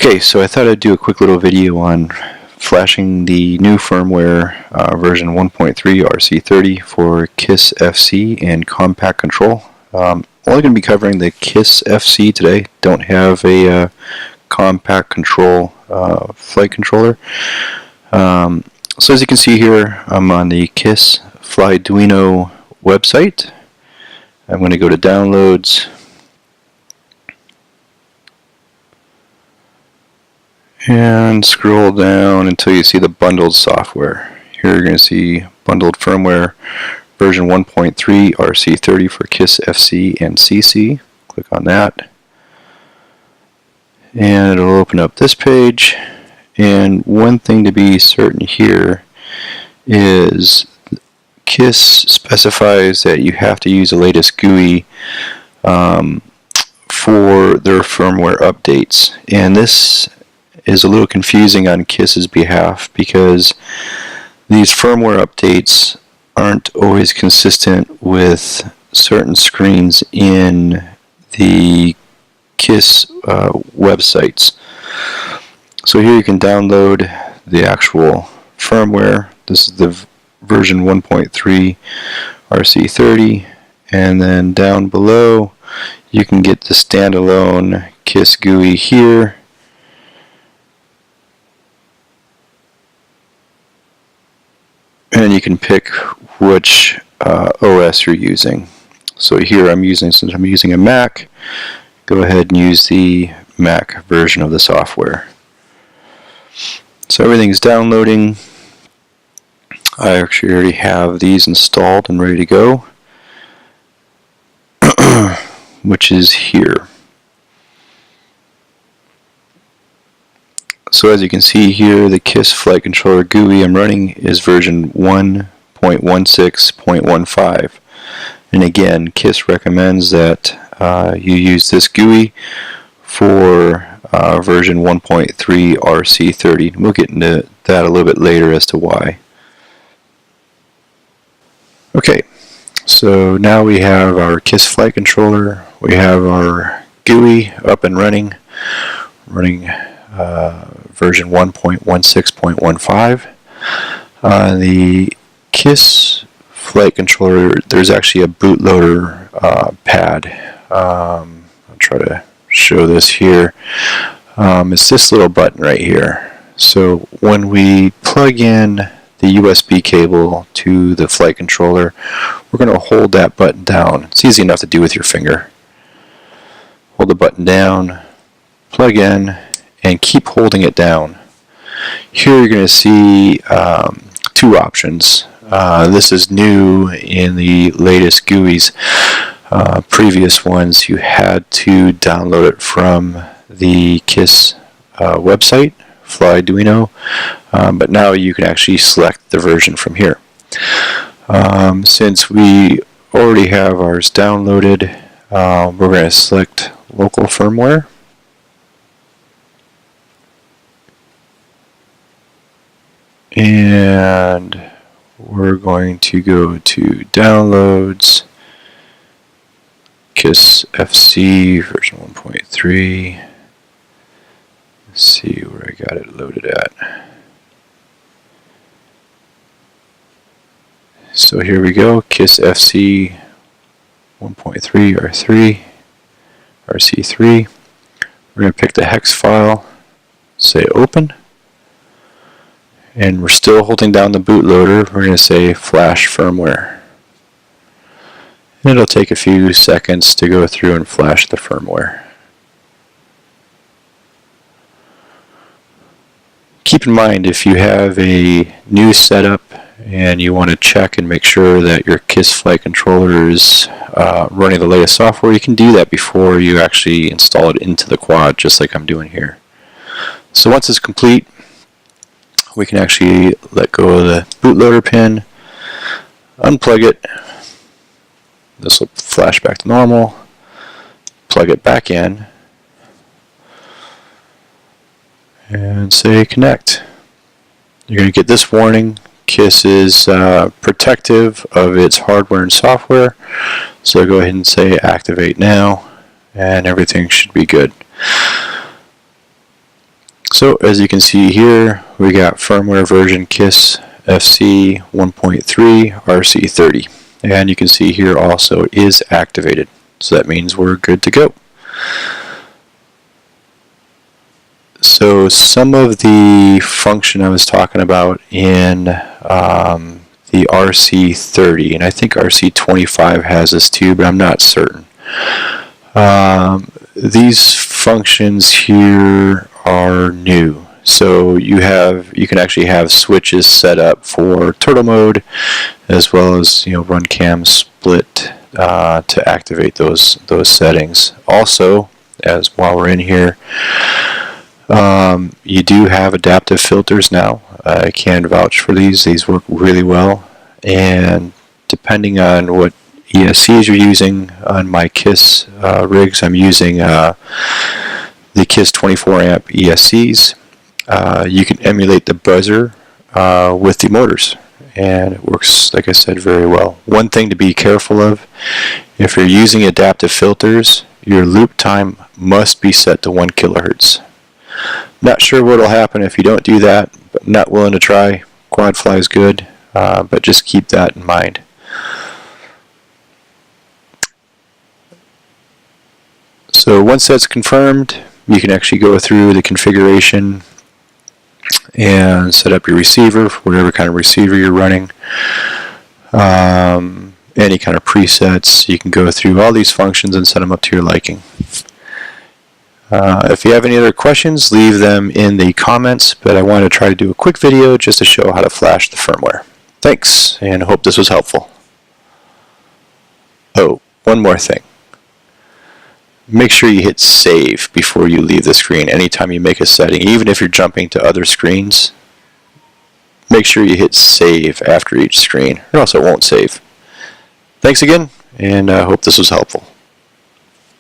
Okay, so I thought I'd do a quick little video on flashing the new firmware version 1.3RC30 for KISS FC and compact control. Only going to be covering the KISS FC today. Don't have a compact control flight controller. So as you can see here, I'm on the KISS Flyduino website. I'm going to go to Downloads. And scroll down until you see the bundled software. Here you're going to see bundled firmware version 1.3RC30 for KISS FC and CC. Click on that. And it'll open up this page. And one thing to be certain here is KISS specifies that you have to use the latest GUI for their firmware updates. And this is a little confusing on KISS's behalf because these firmware updates aren't always consistent with certain screens in the KISS websites. So here you can download the actual firmware. This is the version 1.3RC30, and then down below you can get the standalone KISS GUI here. And you can pick which OS you're using. So here since I'm using a Mac, go ahead and use the Mac version of the software. So everything's downloading. I actually already have these installed and ready to go, which is here. So as you can see here, the KISS flight controller GUI I'm running is version 1.16.15. And again, KISS recommends that you use this GUI for version 1.3RC30. We'll get into that a little bit later as to why. Okay, so now we have our KISS flight controller. We have our GUI up and running version 1.16.15. The KISS flight controller, there's actually a bootloader pad. I'll try to show this here. It's this little button right here. So when we plug in the USB cable to the flight controller, we're going to hold that button down. It's easy enough to do with your finger. Hold the button down, plug in, and keep holding it down. Here you're going to see two options. This is new in the latest GUIs. Previous ones you had to download it from the KISS website, Flyduino, but now you can actually select the version from here. Since we already have ours downloaded, we're going to select local firmware. And we're going to go to Downloads, KISS FC version 1.3. Let's see where I got it loaded at. So here we go, KISS FC 1.3RC3. We're going to pick the hex file, say Open. And we're still holding down the bootloader. We're going to say flash firmware. And it'll take a few seconds to go through and flash the firmware. Keep in mind, if you have a new setup and you want to check and make sure that your KISS flight controller is running the latest software, you can do that before you actually install it into the quad, just like I'm doing here. So once it's complete, we can actually let go of the bootloader pin, unplug it. This will flash back to normal. Plug it back in, and say connect. You're going to get this warning. KISS is protective of its hardware and software, so go ahead and say activate now, and everything should be good. So as you can see here, we got firmware version KISS FC 1.3RC30, and you can see here also it is activated, so that means we're good to go. So some of the function I was talking about in the RC30, and I think RC25 has this too, but I'm not certain. These functions here are new. So you can actually have switches set up for turtle mode, as well as run cam split to activate those settings. Also, while we're in here, you do have adaptive filters now. I can vouch for these. These work really well, and depending on what ESCs you're using, on my KISS rigs, I'm using the KISS 24 amp ESCs. You can emulate the buzzer with the motors, and it works, like I said, very well. One thing to be careful of, if you're using adaptive filters, your loop time must be set to 1 kilohertz. Not sure what will happen if you don't do that, but not willing to try. Quad fly is good, but just keep that in mind. So once that's confirmed, you can actually go through the configuration and set up your receiver for whatever kind of receiver you're running. Any kind of presets, you can go through all these functions and set them up to your liking. If you have any other questions, leave them in the comments, but I want to try to do a quick video just to show how to flash the firmware. Thanks, and I hope this was helpful. Oh, one more thing. Make sure you hit save before you leave the screen. Anytime you make a setting, even if you're jumping to other screens, make sure you hit save after each screen, or else it won't save. Thanks again, and I hope this was helpful.